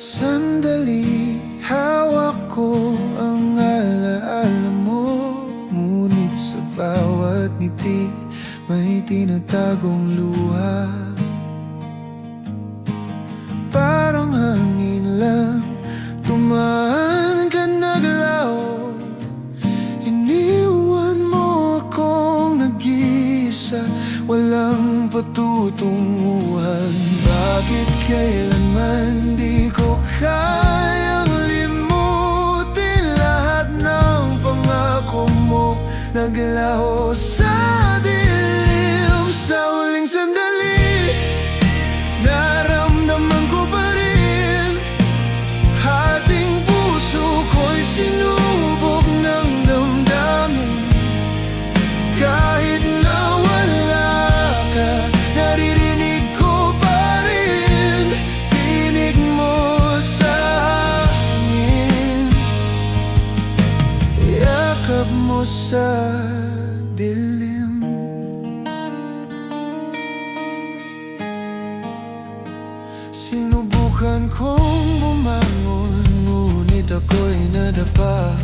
sandali, hawak ko ang alaala mo. Ngunit sa bawat ngiti, may tinatagong luha. Parang hangin lang, tumaan ka naglaw. Iniwan mo akong nag-iisa, walang patutunguhan. Bakit kailanman di ko kayang limutin lahat ng pangako mo? Naglaho sa dilim, sa huling sandali, naramdaman ko pa rin. Hating puso ko'y sinubok ng damdamin. Kahit na wala ka, naririnig ko pa rin tinig mo sa hangin, yakap mo sa dilim. Sinubukan kong bumangon, ngunit ako'y nadapa.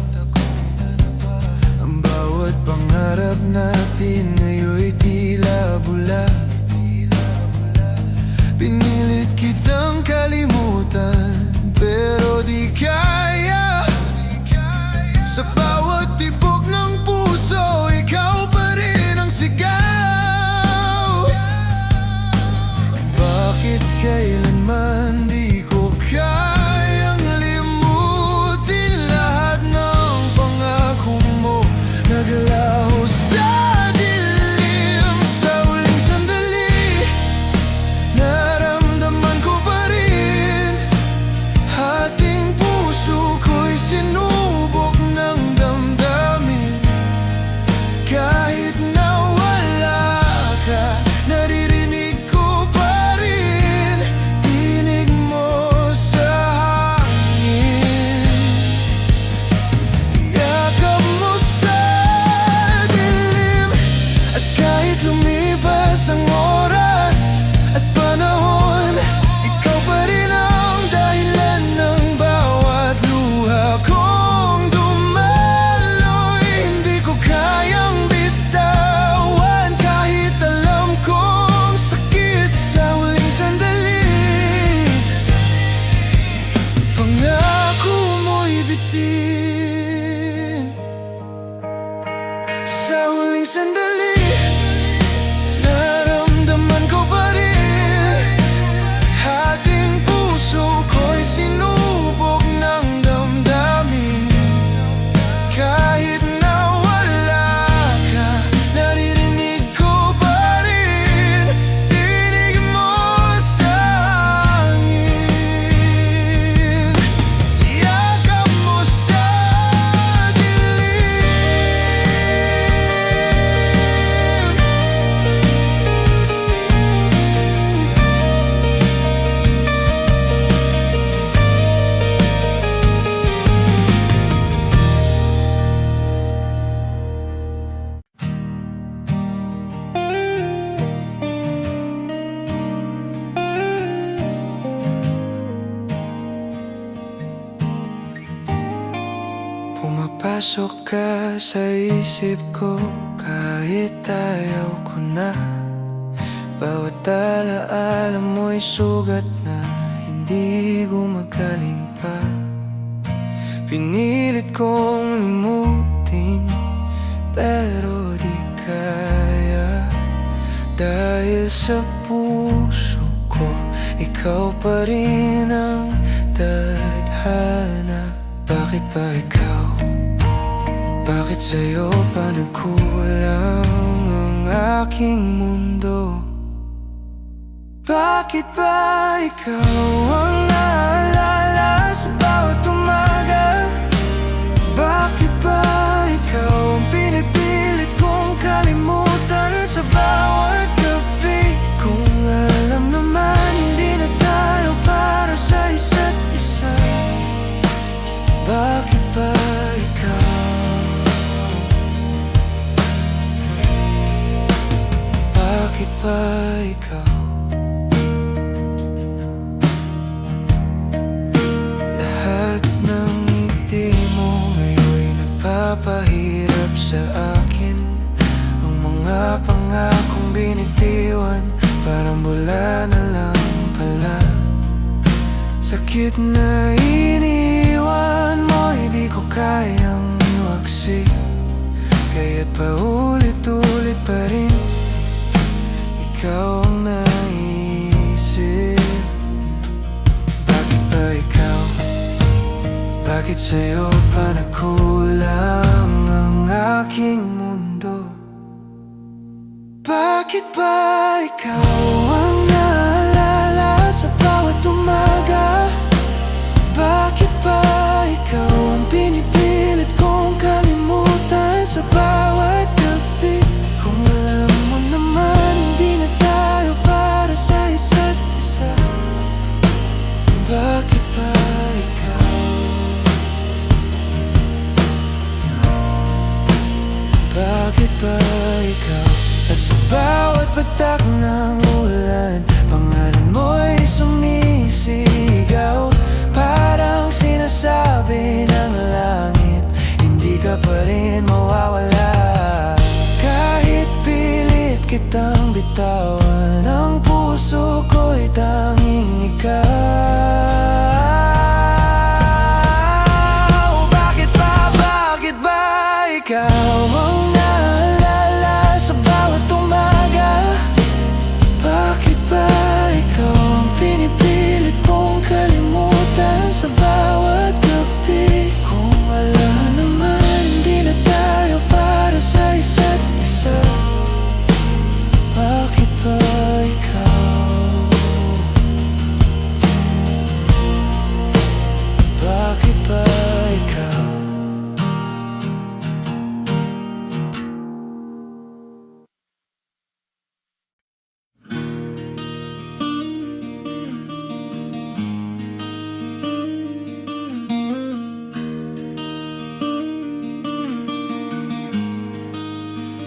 Ang bawat pangarap natin ngayon'y tila bula. Pinilit kitang kalimutan, pero di kaya. Sa bawat tibok ng puso, ikaw pa rin ang sigaw. Bakit kailanman di ko kayang limutin lahat ng pangako mo? Naglaho sa dilim, sa huling sandali, naramdaman ko pa rin. Hating puso ko'y sinubok ng damdamin. Kahit na wala ka, naririnig ko pa rin tinig mo sa hangin, yakap mo sa dilim. At kahit lumipas ang oras at panahon, ikaw pa rin ang dahilan ng bawat luha kong dumaloy. Hindi ko kayang bitawan, kahit alam kong sakit sa huling sandali. Pangako mo'y bitin sa huling sandali, naramdaman ko pa rin. Hating puso ko'y sinubok ng damdamin. Kahit na wala ka, naririnig ko pa rin tinig mo sa hangin, yakap mo sa dilim. Pumapasok ka sa isip ko kahit ayaw ko na. Bawat alaala mo'y sugat na hindi gumagaling pa. Pinilit kong limutin, pero di kaya. Dahil sa puso ko, ikaw pa rin ang tadhana. Bakit ba ikaw? Bakit sa'yo pa nagkulang ang aking mundo? Bakit ba ikaw ang naalala sa bawat umaga? Bakit ba ikaw ang pinipilit kong kalimutan sa bawat gabi? Kung alam naman hindi na tayo para sa isa't isa, bakit ba ikaw? Bakit ba ikaw? Bakit na iniwan mo? Hindi ko kayang iwaksi, kaya't paulit-ulit pa rin ikaw ang naisip. Bakit ba ikaw? Bakit sa'yo pa nakulang ang aking mundo? Bakit ba ikaw ang naalala sa bawat umaga? Bakit ba ikaw ang pinipilit kong kalimutan sa bawat gabi? Kung alam mo naman hindi na tayo para sa isa't isa. Bakit ba ikaw? Bakit ba ikaw? At sa bawat batak ng ulan, pangalan mo'y sumisigaw. Parang sinasabi ng langit, hindi ka pa rin mawawala. Kahit pilit kitang bitawan, ang puso ko'y tanging ikaw. Bakit ba ikaw ang naalala sa bawat umaga? Bakit ba ikaw ang pinipilit kong kalimutan sa bawat gabi? Kung wala naman hindi na tayo para sa isa't isa. Bakit ba ikaw? Bakit ba ikaw?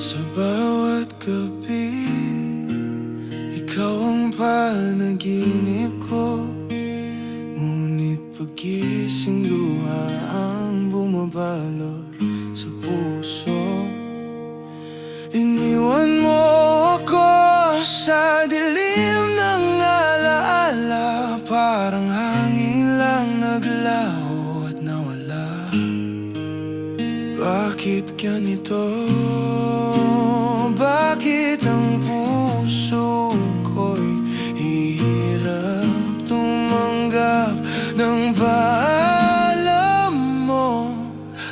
Sa bawat gabi, ikaw ang panaginip ko. Ngunit pagising luha ang bumabalot sa puso. Iniwan mo ako sa dilim ng alaala, parang hangin lang naglaho at nawala. Bakit ganito? Bakit ang puso ko'y hirap tumanggap ng paalam mo?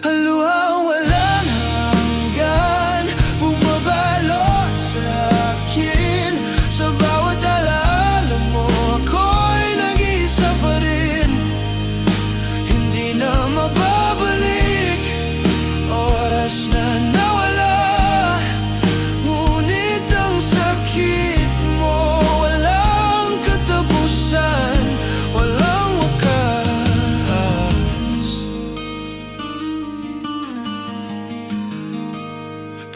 Haluhang walang hanggan, bumabalot sa akin. Sa bawat alaala mo, ako'y nag-iisa pa rin. Hindi na mababalik, oras na nawala. Ngunit ang sakit mo walang katapusan, walang wakas.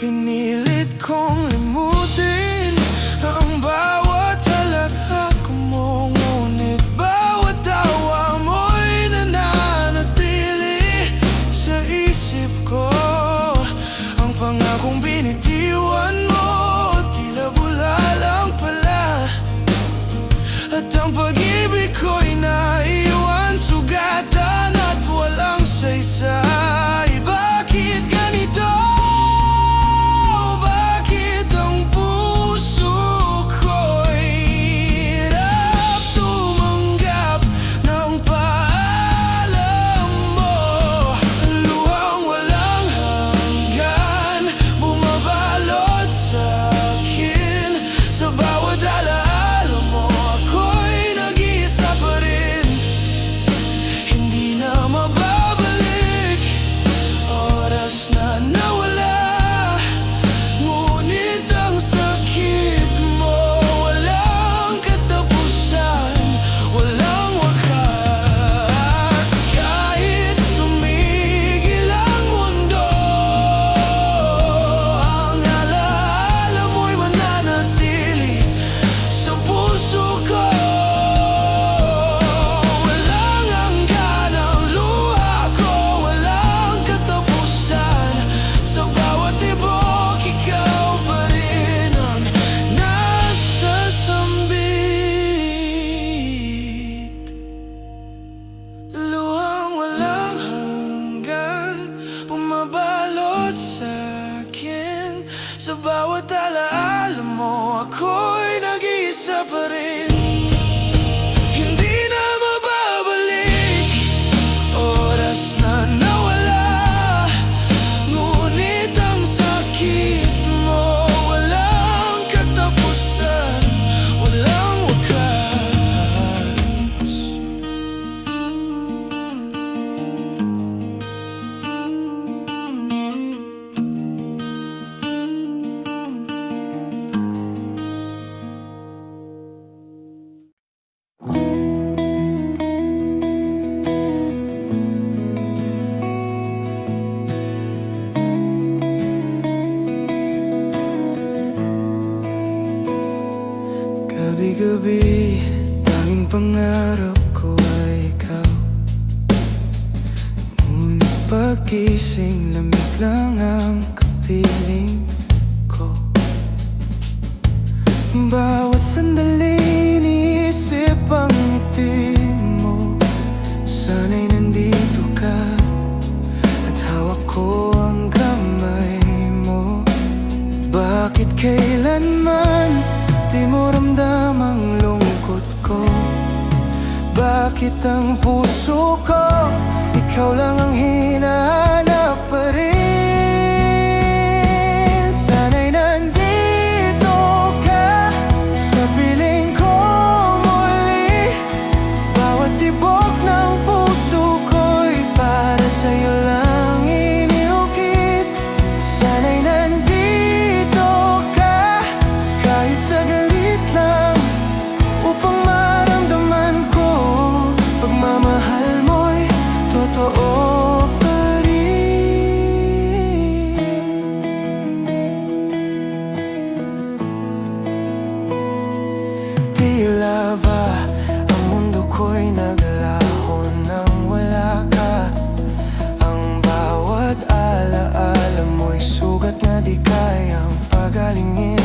Pinilit kong limutin ang bawat halakhak mo, ngunit bawat tawa mo'y nananatili sa isip ko. Ang pangakong binitiwan mo, tila bula lang pala. At ang pag-ibig ko'y naiwan, sugatan at walang saysay. Bakit ganito? Bakit paggising, lamig lang ang kapiling ko. Bawat sandali iniisip ang ngiti mo. Sana'y nandito ka at hawak ko ang kamay mo. Bakit kailanman di mo ramdam ang lungkot ko? Bakit ang puso ko ikaw lang ang hinahanap pa rin? Sana'y nandito ka sa piling ko muli. Bawat tibok ng puso ko'y para sa'yo lang iniukit. Sana'y nandito ka kahit saglit lang, upang maramdaman ko pagmamahal mo'y totoo pa rin. Tila ba ang mundo ko'y naglaho nang wala ka? Ang bawat alaala mo'y sugat na di kayang pagalingin.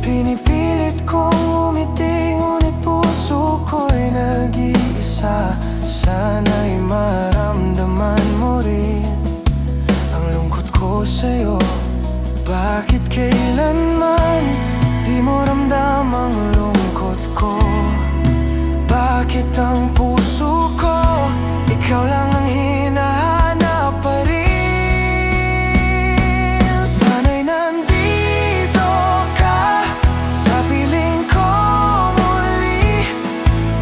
Pinipilit kong umiti, ngunit puso ko'y nag-iisa. Sana'y maramdaman mo rin ang lungkot ko sa'yo. Bakit kailanman di mo ramdam ang lungkot ko? Bakit ang puso ko ikaw lang ang hinahanap pa rin? Sana'y nandito ka sa piling ko muli.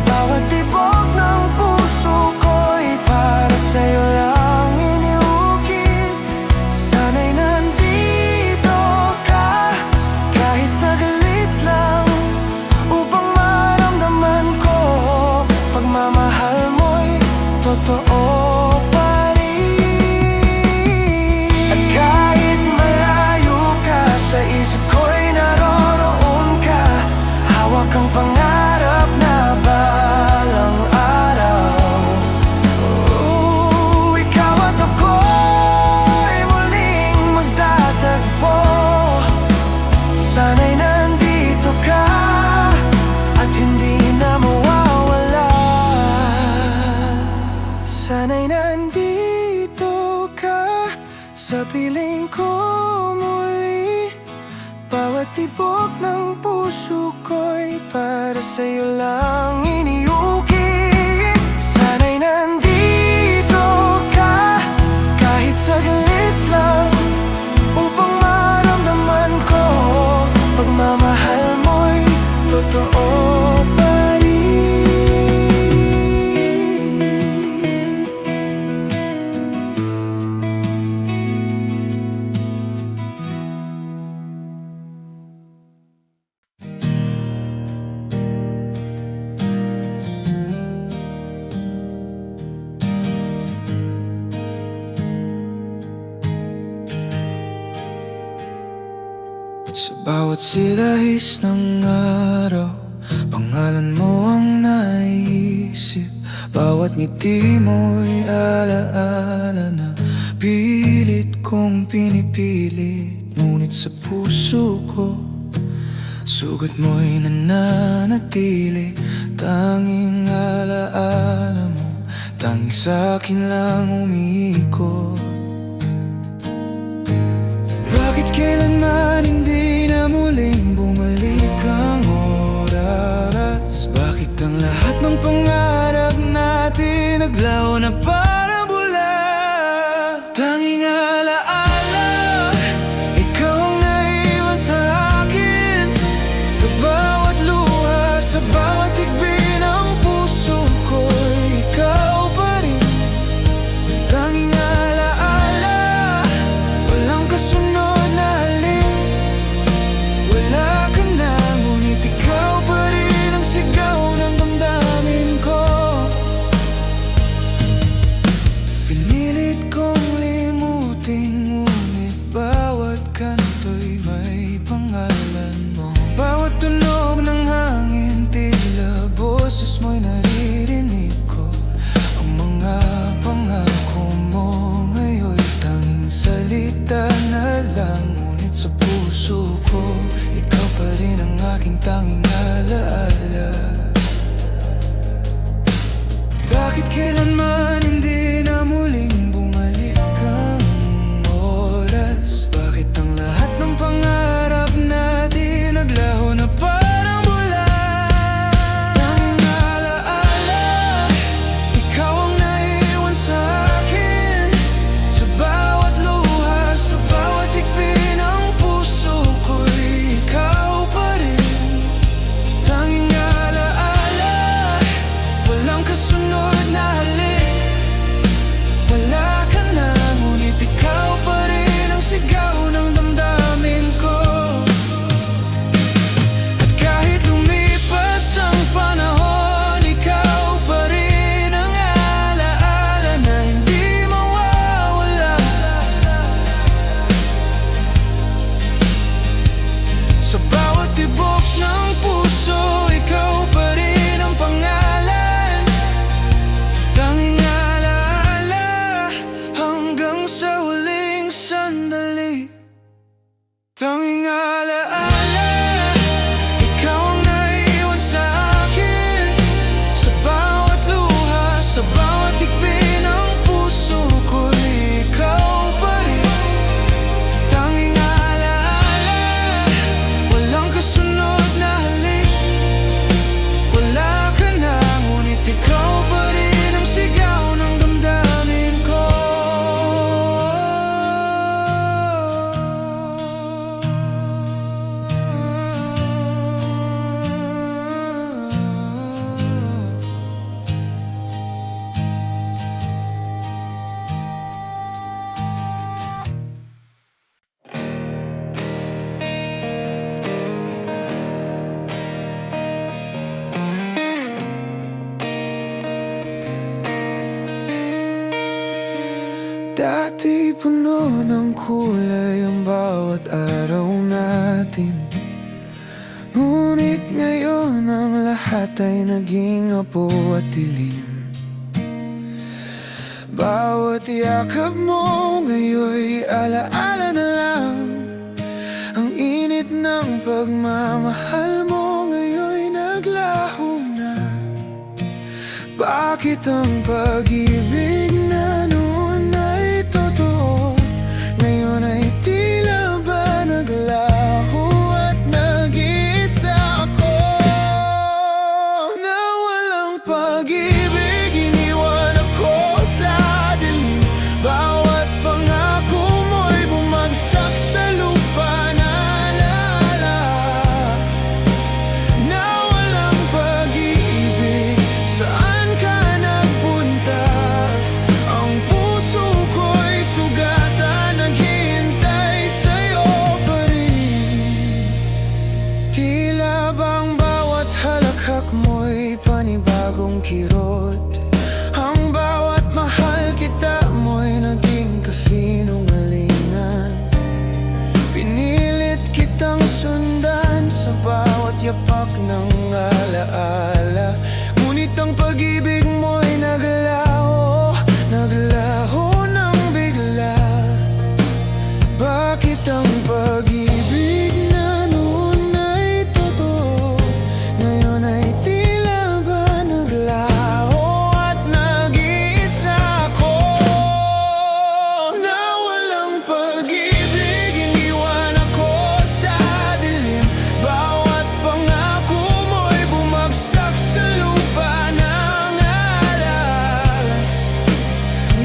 Bawat tibok ng puso ko'y para sa'yo lang iniukit. Sana'y nandito ka kahit saglit lang, upang maramdaman ko pagmamahal mo'y totoo pa rin. At kahit malayo ka, sa isip ko'y naroroon ka. Hawak ang pangarap na balang araw. Ikaw at ako'y muling magtatagpo. Sana'y nandito ka at hindi na mawawala. Sana'y nandito ka sa piling ko muli. Bawat tibok ng puso ko'y para sa'yo lang iniukit. Sana'y nandito ka kahit saglit lang, upang maramdaman ko pagmamahal mo'y totoo pa rin. Sa bawat silahis ng araw, pangalan mo ang naisip. Bawat ngiti mo'y alaala na pilit kong pinipilit. Ngunit sa puso ko, sugat mo'y nananatili. Tanging alaala mo, tanging sa'kin lang umiikot. Bakit kailanman hindi na muling bumalik ang oras? Bakit ang lahat ng pangarap natin naglaho na parang bula? Tanging alaala, ikaw ang naiwan sa akin. Sa bawat luha, sa bawat igbi ng puso ko'y ikaw pa rin. Tanging alaala, walang kasunod na halin. Wala ka na, ngunit ikaw pa rin ang sigaw ng damdamin ko. Dati puno ng kulay ang bawat araw natin, ngunit ngayon ang lahat ay naging apo at dilim. Bawat yakap mo ngayon'y alaala na lang. Ang init ng pagmamahal mo ngayon'y naglaho na. Bakit ang pag-ibig na noon ay totoo, ngayon ay tila ba naglaho at nag-iisa ako? Na walang pag-ibig, iniwan ako sa dilim. Bawat pangako mo'y bumagsak sa lupa. Naalala na walang pag-ibig, saan ka nagpunta? Ang puso ko'y sugatan, naghihintay sa'yo pa rin. Tila bang bawat halakhak mo'y panibagong kirot. Ang bawat mahal kita mo'y naging kasinungalingan. Pinilit kitang sundan sa bawat yapak ng alaala, ngunit ang pag-ibig mo'y naglaho, naglaho ng bigla. Bakit ang pag-ibig na noon ay totoo, ngayon ay tila ba naglaho at nag-iisa ako? Na walang pag-ibig, iniwan ako sa dilim. Bawat pangako mo'y bumagsak sa lupa. Naalala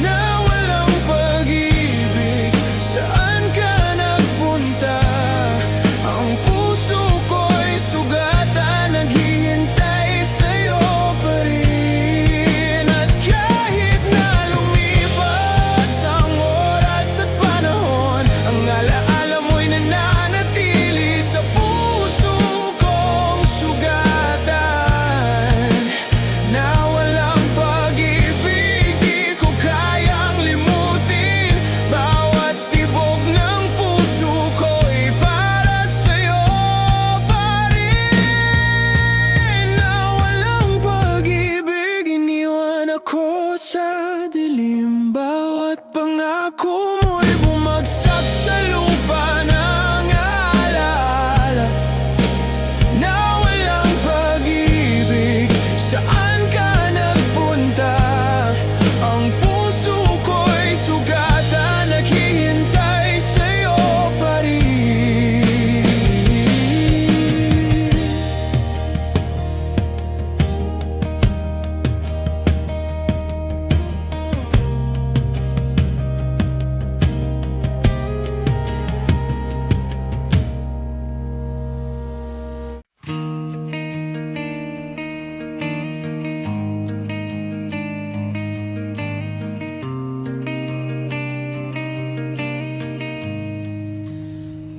na walang pag-ibig, saan ka nagpunta? Ang puso ko'y sugatan, naghihintay sa'yo pa rin. At kahit na lumipas ang oras at panahon, ang alaala mo'y nananatili sa puso kong sugatan. Na walang pag-ibig, di ko kayang limutin. Bawat tibok ng puso ko'y para sa'yo pa rin. Na walang pag-ibig, iniwan ako sa dilim. Bawat pangako mo'y bumagsak sa lupa. Nang alala na walang pag-ibig, saan ka nagpunta? Ang puso ko'y sugatan, naghihintay sa'yo pa rin.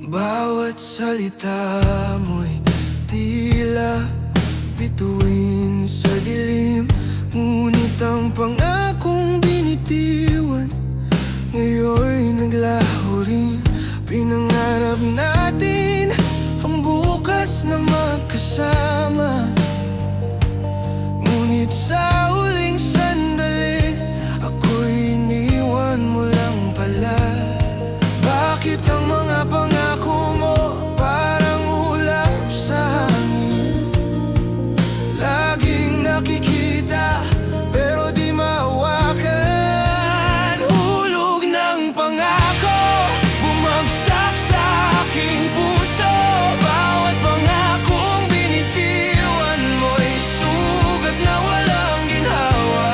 Bawat salita mo'y tila bituin sa dilim, ngunit ang pangakong binitiwan ngayon'y naglaho rin. Pinangarap natin ang bukas na magkasama, ngunit sa huling sandali ako'y iniwan mo lang pala. Bakit ang mga pangako mo parang ulap sa hangin? Laging nakikita pero di mahawakan. Hulog ng pangako, bumagsak sa aking puso. Bawat pangakong binitiwan mo'y sugat na walang ginhawa.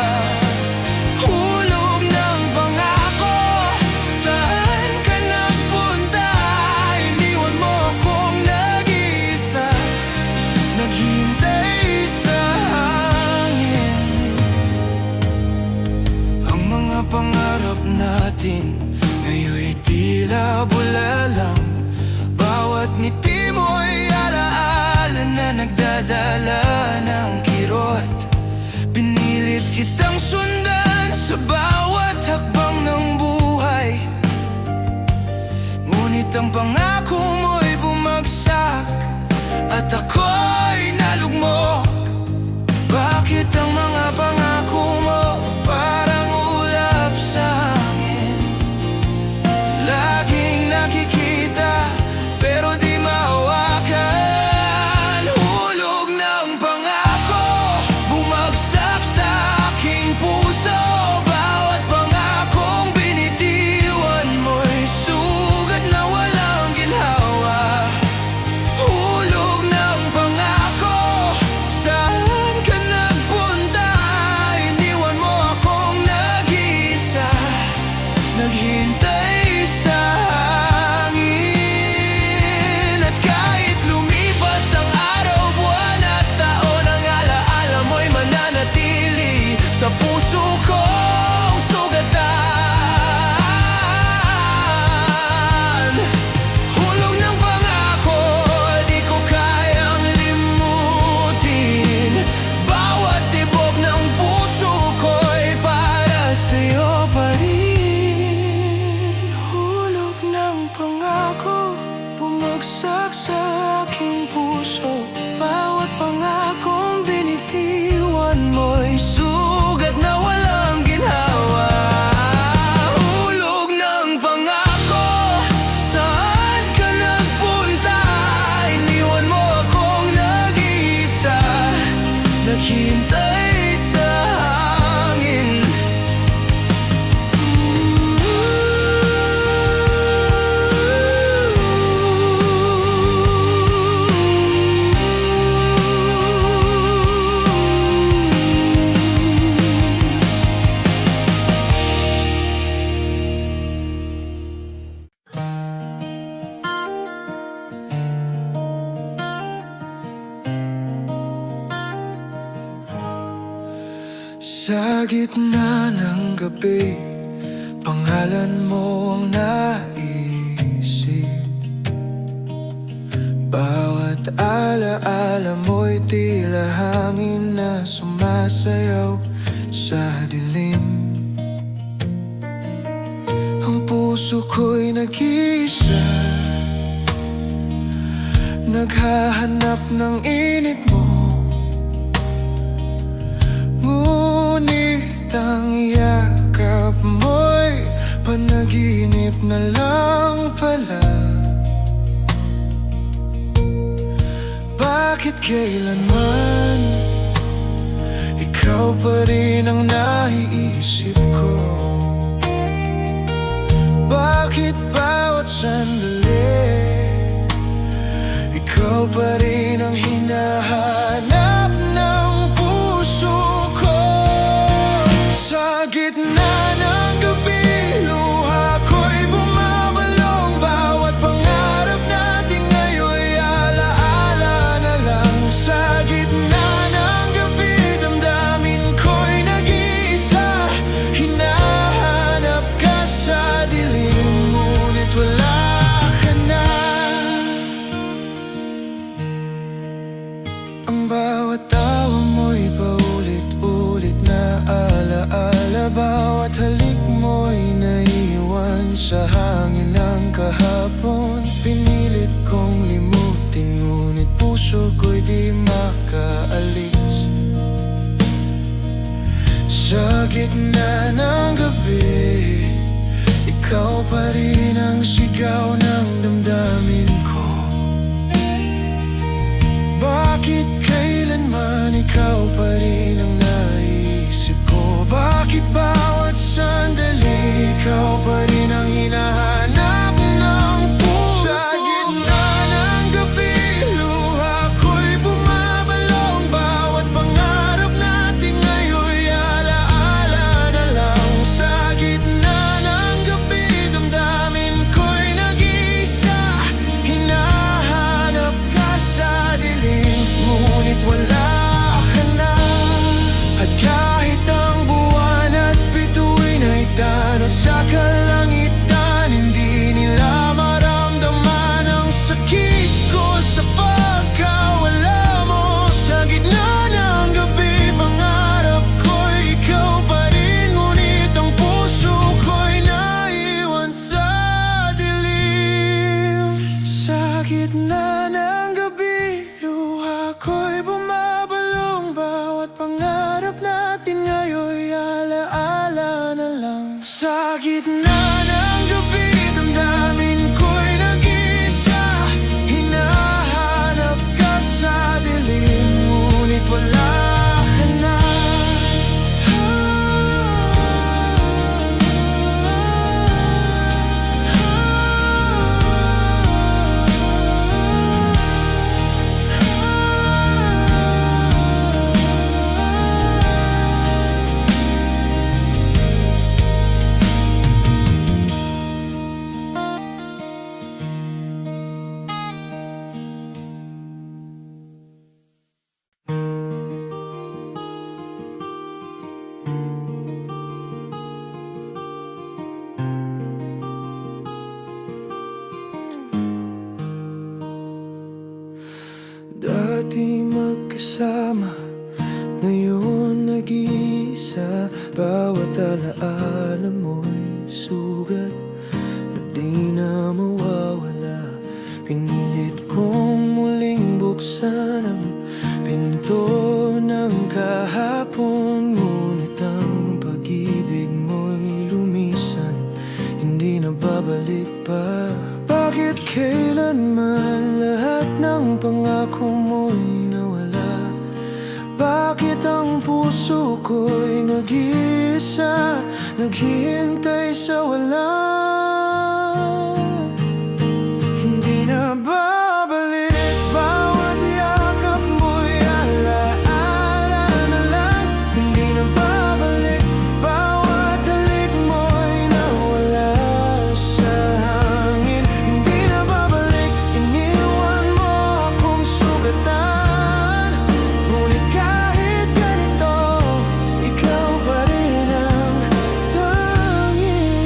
Hulog ng pangako, saan ka nagpunta? Iniwan mo akong nag-iisa, naghihintay sa hangin. Ang mga pangarap natin ngayon'y tila bula lang. Bawat ngiti mo'y alaala na nagdadala ng kirot. Pinilit kitang sundan sa bawat hakbang ng buhay. ako'y nalugmok. Bakit ang mga pangako mo parang ulap sa hangin? Laging nakikita pero di mahawakan. Hulog ng pangako, bumagsak sa aking puso. Bawat pangakong binitiwan mo'y sugat na walang ginhawa. Hulog ng pangako, saan ka nagpunta? Iniwan mo akong nag-iisa, naghintay sa hangin. At kahit lumipas ang araw, buwan at taon, ang alaala mo'y mananatili sa puso kong sugatan. Hulog ng pangako, di ko kayang limutin. Bawat tibok ng puso ko'y para sa'yo pa rin. Hulog ng pangako, bumagsak sa aking puso. Bawat pangakong binitiwan mo'y sugat na walang ginhawa. Hulog ng pangako, saan ka nagpunta? Iniwan mo akong nag-iisa, naghintay sa hangin. Sa gitna ng gabi, pangalan mo ang naisip. Bawat alaala mo'y tila hangin na sumasayaw sa dilim. Ang puso ko'y nag-iisa, naghahanap ng init mo. Ngunit ang yakap mo'y panaginip na lang pala. Bakit kailanman ikaw pa rin ang naiisip ko? Bakit bawat sandali ikaw pa rin ang hinahanap ng puso ko? Sa gitna ng gabi, luha ko'y bumabalong. Bawat pangarap natin ngayon'y alaala na lang. Sa gitna ng gabi, damdamin ko'y nag-iisa, hinahanap ka sa dilim, ngunit wala ka na. Ang bawat tawa mo'y paulit-ulit na alaala. Bawat halik mo'y naiwan sa hangin ng kahapon. Pinilit kong limutin, ngunit puso ko'y di makaalis. Sa gitna ng gabi, ikaw pa rin ang sigaw ng damdamin ko. Bakit kailanman ikaw pa rin ang naisip ko? Bakit bawat sandali ikaw pa rin ang hinahanap ng puso? Sa gitna ng gabi, luha ko'y bumabalong. Bawat pangarap natin ngayon'y alaala na lang. Sa Sa gitna ng gabi, damdamin ko'y nag-iisa. Hinahanap ka sa dilim, ngunit wala ka na. Dati magkasama, ngayon nag-iisa. Bawat alaala mo'y sugat na di na mawawala. Pinilit kong muling buksan ang pinto ng kahapon, ngunit ang pag-ibig mo'y lumisan, hindi na babalik pa. Bakit kailanman lahat ng pangako mo'y nawala? Bakit ang puso ko'y nag-iisa, naghihintay sa wala? Hindi na babalik, bawat yakap mo'y alaala na lang. Hindi na babalik, bawat halik mo'y nawala sa hangin. Hindi na babalik, iniwan mo akong sugatan. Ngunit kahit ganito, ikaw pa rin ang tanging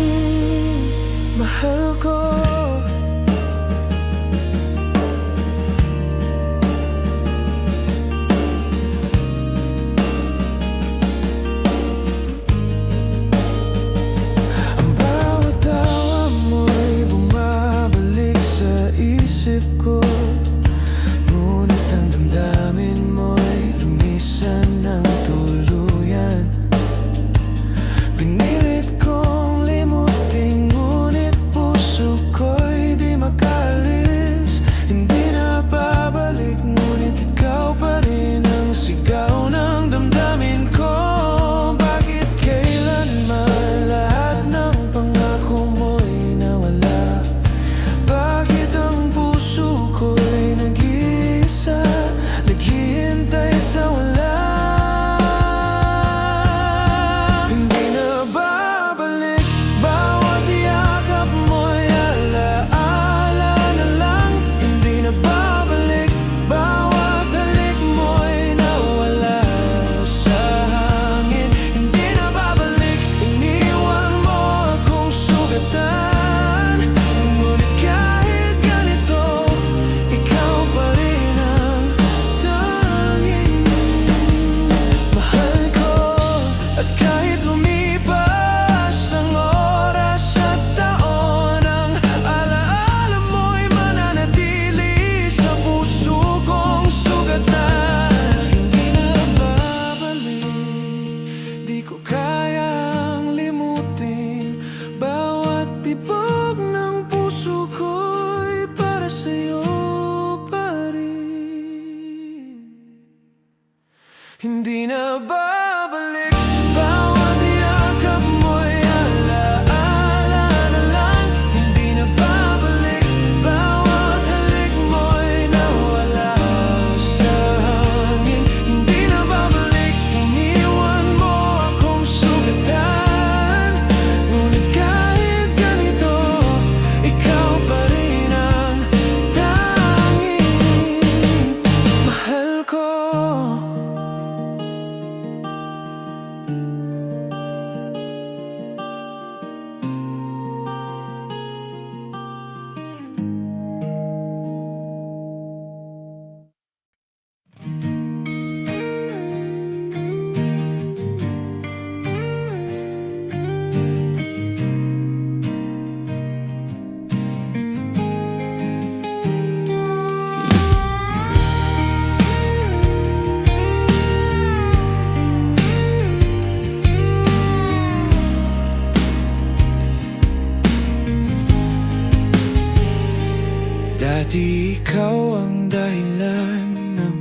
Dati ikaw ang dahilan ng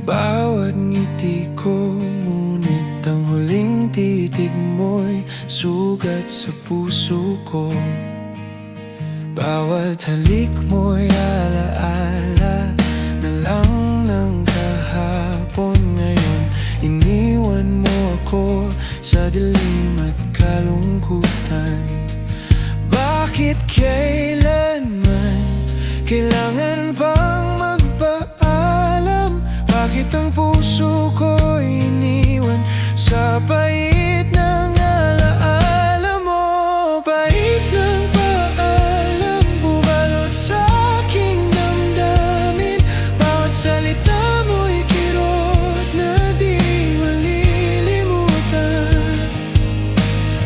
bawat ngiti ko, ngunit ang huling titig mo'y sugat sa puso ko. Bawat halik mo'y alaala na lang ng kahapon. Ngayon iniwan mo ako sa dilim at kalungkutan. Bakit kailanman kailangan pang magpaalam? Bakit ang puso ko'y iniwan sa pait ng alaala mo? Pait ng paalam, bubalot sa aking damdamin. Bawat salita mo'y kirot na di malilimutan.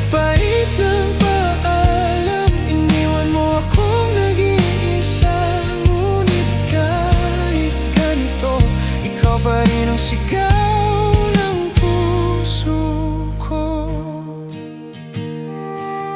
Pait ng paalam, iniwan mo akong nag-iisa. Ngunit kahit ganito, ikaw pa rin ang sigaw ng puso ko.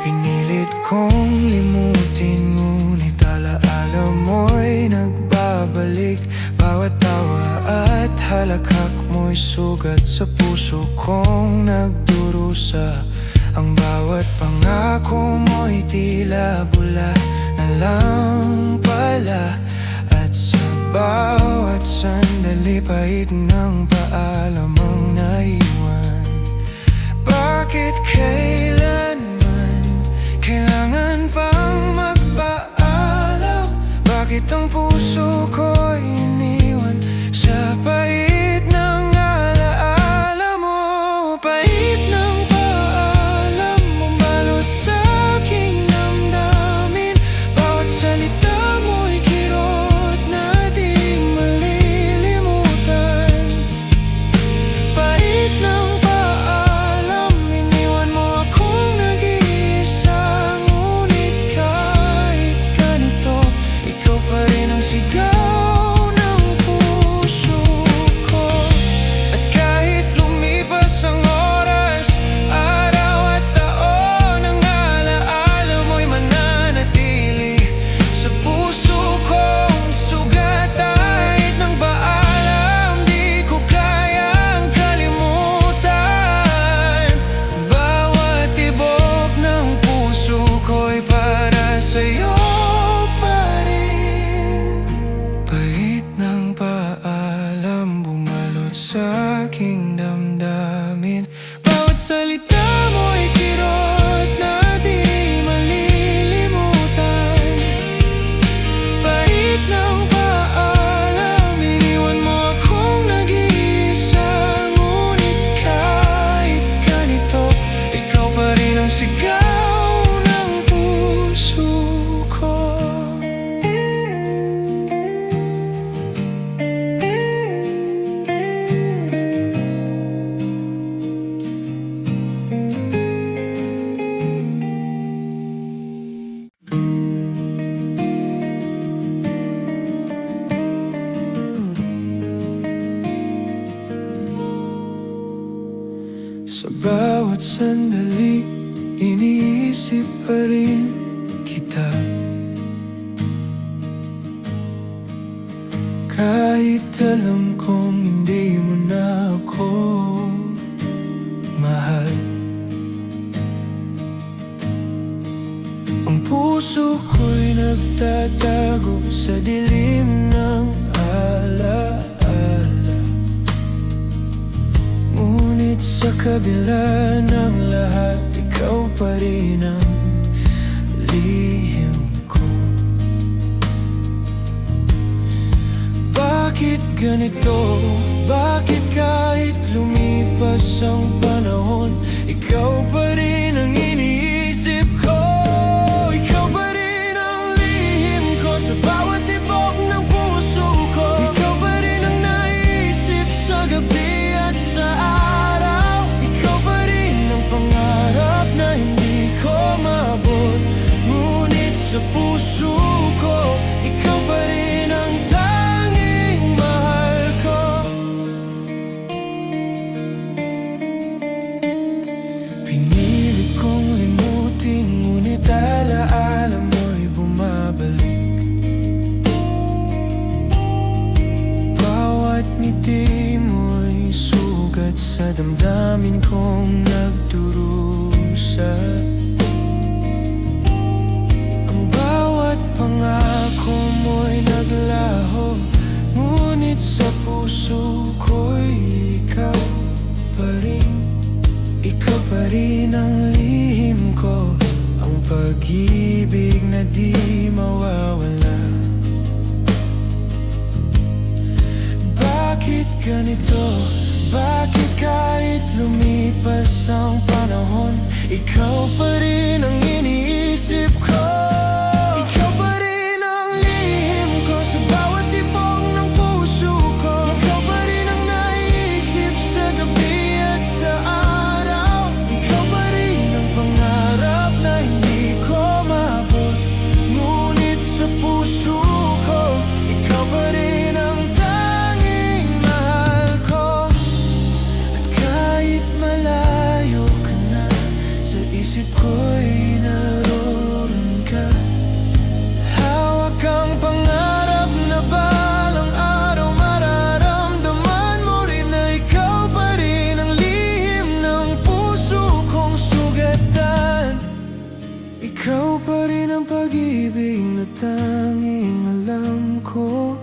Pinilit kong limutin, ngunit alaala mo'y nagbabalik. Bawat tawa at halakhak mo'y sugat sa puso kong nagdurusa. Ang bawat pangako mo'y tila bula na lang pala. At sa bawat sandali, pait ng paalam ang naiwan. Bakit kailanman kailangan pang magpaalam? Bakit ang puso ko'y iniwan sa pait ng alaala mo? Pait ng paalam, bumalot sa aking damdamin. Bawat salita mo'y kirot na di malilimutan. Pait ng paalam, iniwan mo akong nag-iisa. Ngunit kahit ganito, ikaw pa rin ang sigaw ng puso ko. At kahit lumipas ang oras, araw at taon, ang alaala mo'y mananatili sa puso kong sugat. Kahit ng paalam, di ko kayang kalimutan. Bawat tibok ng puso ko'y para sa'yo pa rin. Pait ng paalam, bumalot sa aking damdamin. Bawat salita mo'y kirot na di malilimutan. Pait ng paalam, iniwan mo akong nag-iisa. Ngunit kahit ganito, ikaw pa rin ang sigaw ng puso ko. Sa bawat sandali, iniisip pa rin kita. Kahit alam kong hindi mo na ako mahal. Ang puso ko'y nagtatago sa dilim ng alaala. Ngunit sa kabila ng lahat, ikaw pa rin ang lihim ko. Bakit ganito? Bakit kahit lumipas ang panahon, ikaw pa rin ang iniisip ko? Ikaw pa rin ang lihim ko sa bawat tibok ng puso ko. Ikaw pa rin ang naisip sa gabi at sa araw. Ikaw pa rin ang pangarap na hindi ko maabot. Ngunit sa puso ko, ikaw pa rin ang tanging mahal ko. Pinili ikaw pa rin ang iniisip ko. Ikaw pa rin ang lihim ko sa bawat tibok ng puso ko. Ikaw pa rin ang naisip sa gabi at sa araw. Ikaw pa rin ang pangarap na hindi ko maabot, ngunit sa puso ko ikaw pa rin ang tanging mahal ko. At kahit malayo ka na, sa isip ko'y naroon ka. Hawak ang pangarap na balang araw mararamdaman mo rin na ikaw pa rin ang lihim ng puso kong sugatan. Ikaw pa rin ang pag-ibig na tanging alam ko.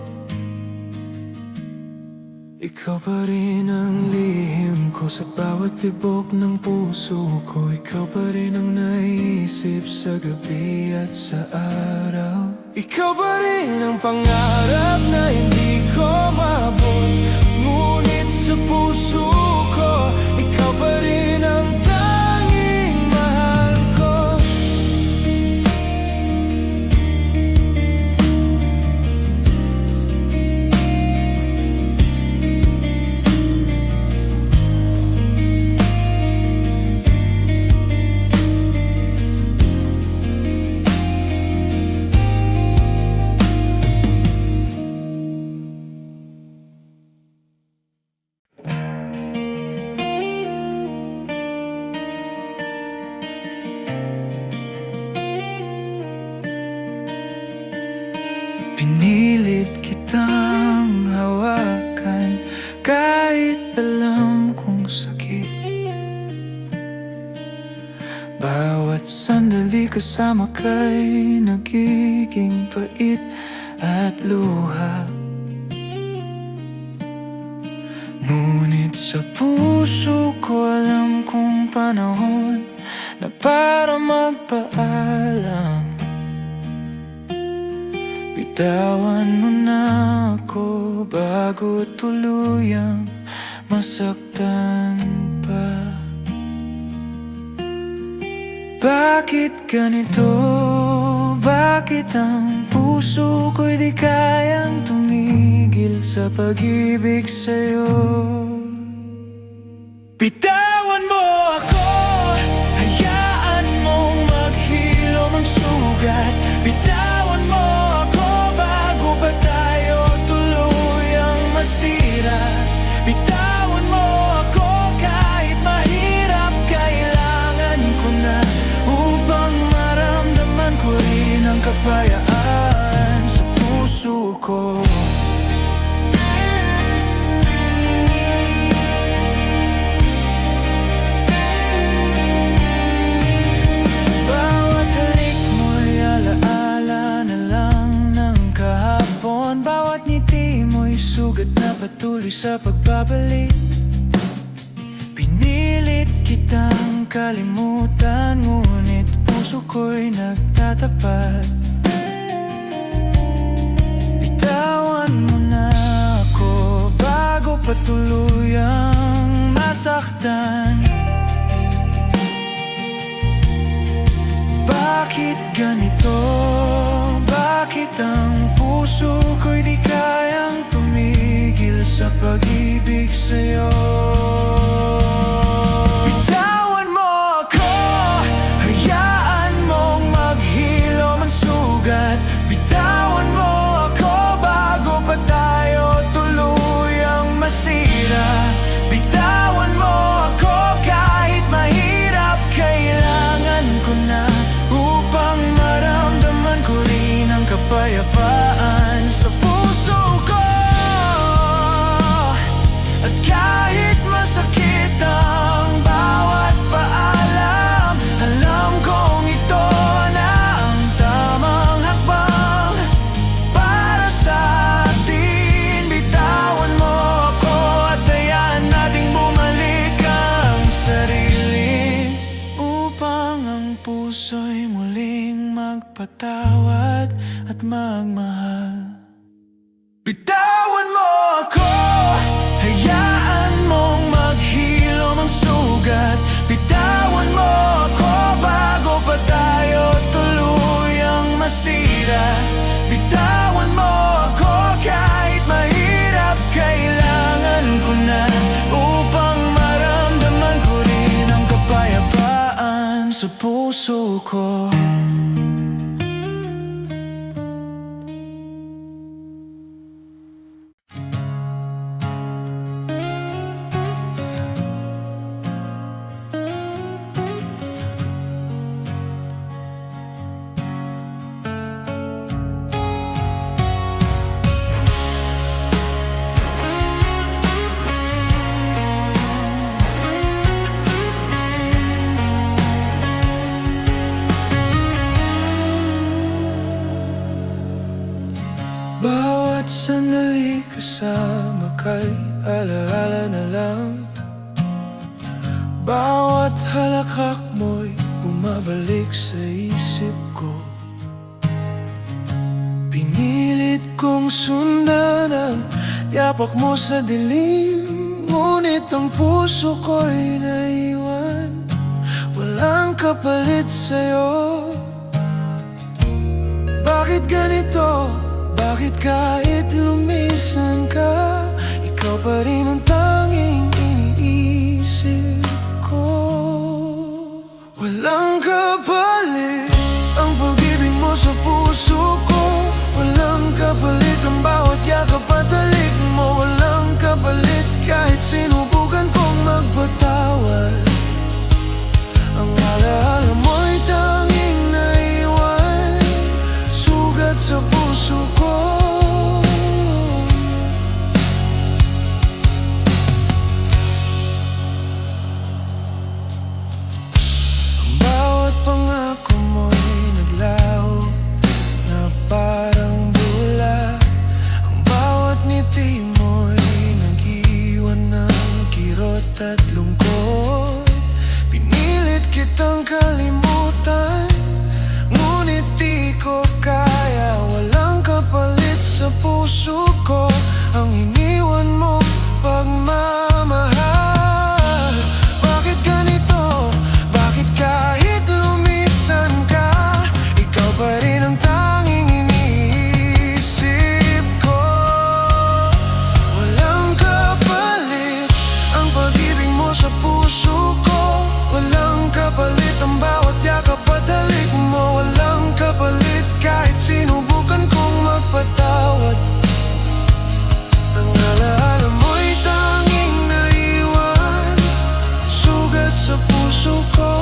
Ikaw pa rin ang lihim ko sa bawat tibok ng puso ko. Ikaw pa rin ang naisip sa gabi at sa araw. Ikaw pa rin ang pangarap na hindi ko maabot, ngunit sa puso ko ikaw pa rin ang tanging mahal ko. Pinilit kitang hawakan kahit alam kong sakit. Bawat sandali kasama ka'y nagiging pait at luha. Ngunit sa puso ko alam kong panahon na para magpaalam. Bitawan mo na ako bago tuluyang masaktan pa. Bakit ganito? Bakit ang puso ko'y di kayang tumigil sa pag-ibig sa'yo? Bitawan mo ako, hayaan mong maghilom ang sugat. Bitawan mo ako bago pa tayo tuluyang masira. Bitawan mo ako kahit mahirap, kailangan ko na upang maramdaman ko rin ang kapayaan sa puso ko. Sugat na patuloy sa pagbabalik. Pinilit kitang kalimutan, ngunit puso ko'y nagtatapat. Bitawan mo na ako bago pa tuluyang masaktan. Bakit ganito? Bakit ang puso ko'y di kayang tumigil sa pag-ibig sa'yo? Bitawan mo ako, hayaan mong maghilom ang sugat. Bitawan mo ako bago pa tayo tuluyang masira. Bitawan mo ako kahit mahirap, kailangan ko na upang maramdaman ko rin ang kapayapaan sa puso ko. At kahit masakit ang bawat paalam, alam kong ito na ang tamang hakbang para sa atin. Bitawan mo ako at hayaan nating bumalik ang sarili, upang ang puso'y muling magpatawad at magmahal. Bitawan mo ako, hayaan mong maghilom ang sugat. Bitawan mo ako ko. Bawat sandali kasama kay alaala na lang. Bawat halakhak mo'y bumabalik sa isip ko. Pinilit kong sundan ang yapak mo sa dilim, ngunit ang puso ko'y naiwan, walang kapalit sa'yo. Bakit ganito? Bakit kahit lumisan ka, ikaw pa rin ang tanging iniisip ko? Walang kapalit ang pag-ibig mo sa puso ko. Walang kapalit ang bawat yakap at halik mo. Walang kapalit kahit sinubukan kong magpatawad. Ang alaala mo'y tanging naiwan, sugat sa puso ko. Ang bawat pangako mo'y naglaho na parang bula. Ang bawat ngiti mo'y nag-iwan ng kirot at lungkot. Pinilit kitang kalimutan, ngunit di ko kaya. Walang kapalit sa puso ko ang iniwan mong pagmamahal. Bakit ganito? Bakit kahit lumisan ka, ikaw pa rin ang tanging iniisip ko? Walang kapalit ang pag-ibig mo sa puso ko. Walang kapalit ang bawat yakap at halik mo. Walang kapalit kahit sinubukan kong magpatawad. Ang alaala mo'y tanging naiwan, sugat sa puso ko.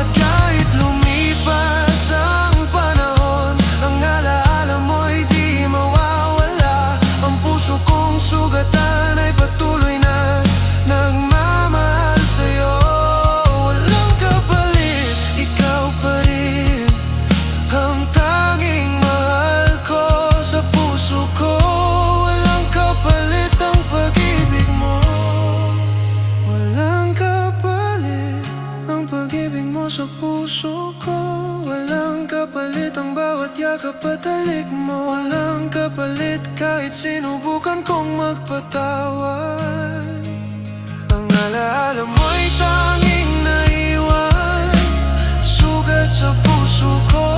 At kahit lumipas ang panahon, ang alaala mo'y di mawawala. Ang puso kong sugatan ay patuloy na nagmamahal sa'yo. Walang kapalit, ikaw pa rin ang tanging mahal ko sa puso ko. Walang kapalit ang pag-ibig mo. Walang kapalit ang pag-ibig mo sa puso ko. Walang kapalit ang bawat yakap at halik mo. Walang kapalit kahit sinubukan kong magpatawad. Ang alaala mo'y tanging naiwan, sugat sa puso ko.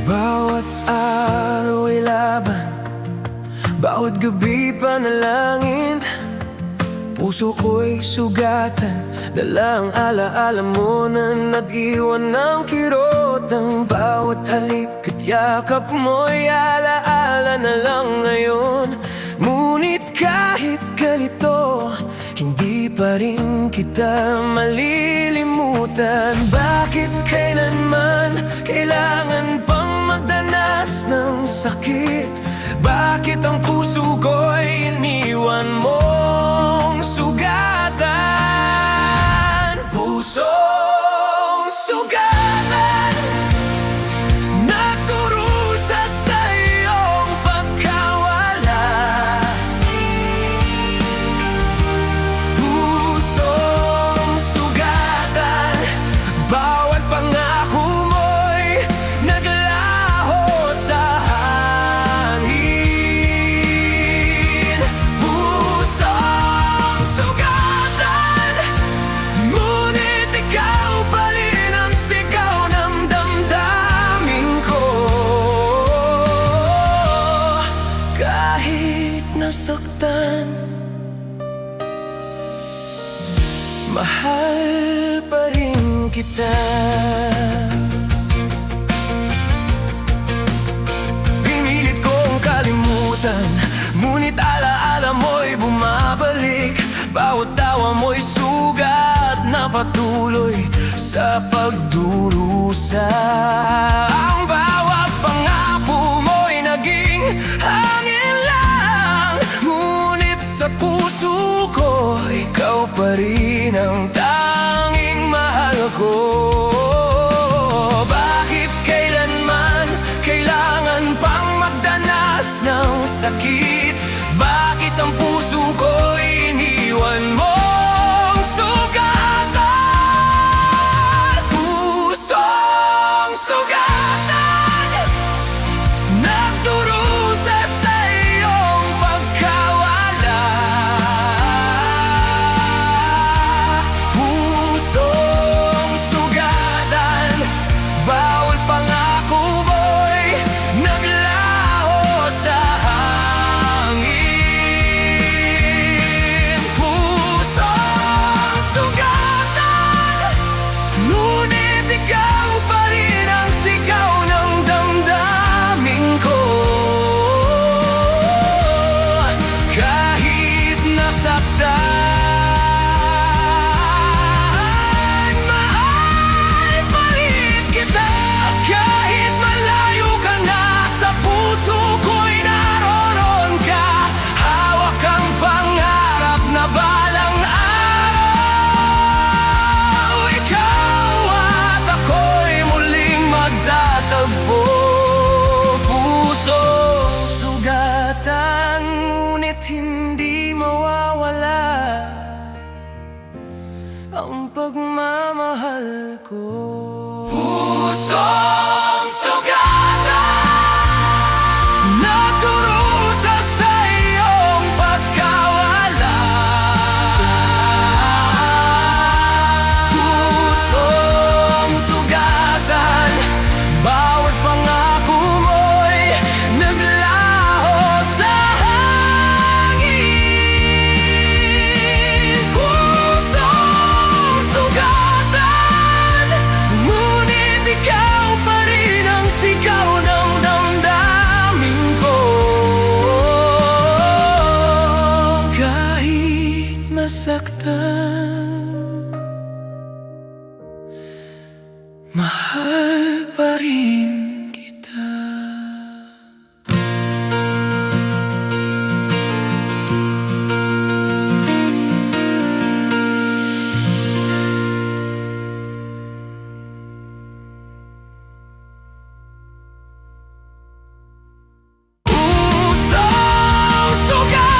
Bawat araw ay laban, bawat gabi panalangin. Puso ko'y sugatan, dala ang alaala mo na nag-iwan ng kirot. Ang bawat halik at yakap mo'y alaala na lang ngayon. Ngunit kahit ganito, hindi pa rin kita malilimutan. Bakit kailanman kailangan pang magdanas ng sakit? Bakit ang puso ko'y iniwan mong sugatan? Puso kita. Pinilit kong kalimutan, ngunit alaala mo'y bumabalik. Bawat tawa mo'y sugat na patuloy sa pagdurusa. Ang bawat pangako mo'y naging hangin lang, ngunit sa puso ko, ikaw pa rin ang tanging mahal ko. Bakit kailanman kailangan pang magdanas ng sakit? Bakit ang puso ko'y iniwan mong sugatan? Pusong sugatan, nagdurusa sa iyong pagkawala. Pusong sugatan, bawal pangako mo'y naglaho sa hangin. Pusong sugatan, ngunit ikaw pa rin ang sigaw ng damdamin ko. Kahit nasaktan, mahal pa rin kita. Kahit malayo ka na, sa puso ko'y naroon ka. Hawak ang pangarap na balang araw, ikaw at ako'y muling magtatagpo. Pusong sugatan, ngunit hindi mawawala ang pagmamahal ko. Pusong sugatan, nagdurusa sa iyong pagkawala. Pusong sugatan, bawat pangako mo'y naglaho sa hangin. Pusong sugatan, ngunit ikaw pa rin ang sigaw ng damdamin ko. Kahit masaktan, mahal pa rin kita. Pusong sugatan,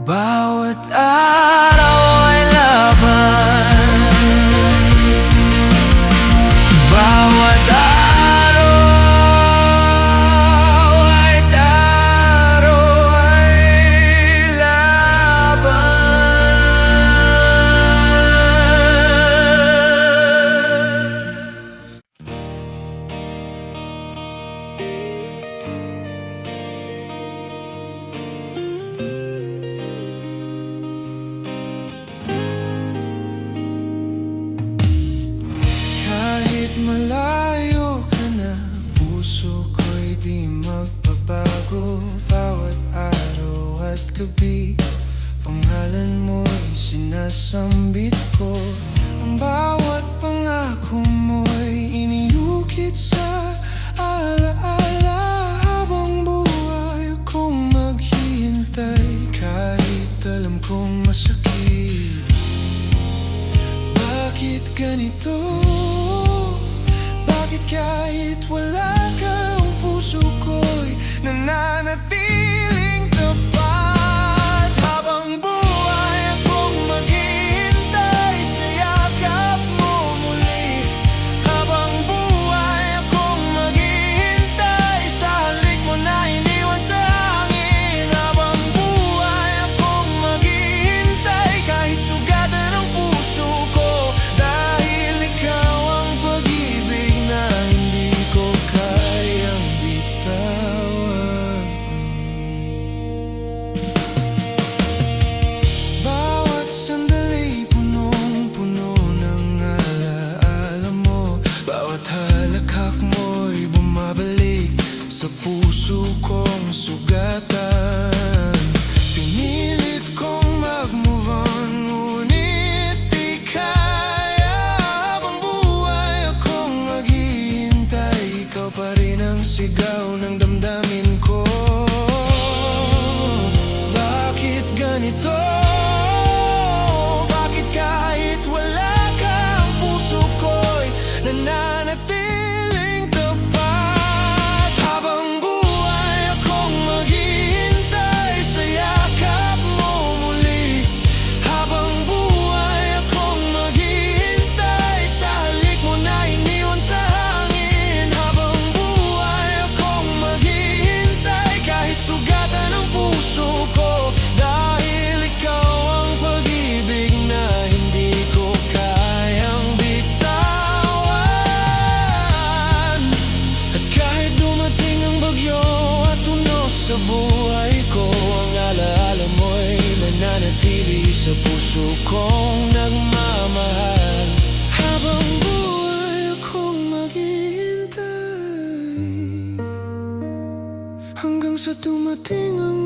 Bawat araw ay laban, bawat araw ay laban. Kahit malayo ka na, puso ko'y di magbabago. Bawat araw at gabi, pangalan mo'y sinasambit ko. Ang bawat pangako mo'y iniukit sa alaala. Habang buhay akong maghihintay, kahit alam kong masakit. Bakit ganito? Bakit kahit wala ka, ang puso ko'y nananatiling tapat? Habang buhay akong maghihintay sa yakap mo muli. Habang buhay akong maghihintay sa halik mo na iniwan sa hangin. Habang buhay akong maghihintay kahit sugatan ang puso ko. Dahil ikaw ang pag-ibig na hindi ko kayang bitawan. Bawat sandali punong-puno ng alaala mo. Bawat halakhak mo'y bumabalik sa puso kong sugatan. Pinilit kong mag-move on, ngunit di kaya. Habang buhay akong maghihintay, ikaw pa rin ang sigaw ng damdamin ko. Bakit ganito? Bakit kahit wala ka, ang puso ko'y nananatiling tapat? Habang buhay akong maghihintay sa yakap mo muli. Habang buhay akong maghihintay sa halik mo na iniwan sa hangin. Habang buhay akong maghihintay kahit sugatan ang puso ko. Dahil ikaw ang pag-ibig na hindi ko kayang bitawan. At kahit dumating ang bagyo at tunos sa buhay ko, ang alaala mo'y mananatili sa puso kong nagmamahal. Habang buhay akong maghihintay hanggang sa dumating ang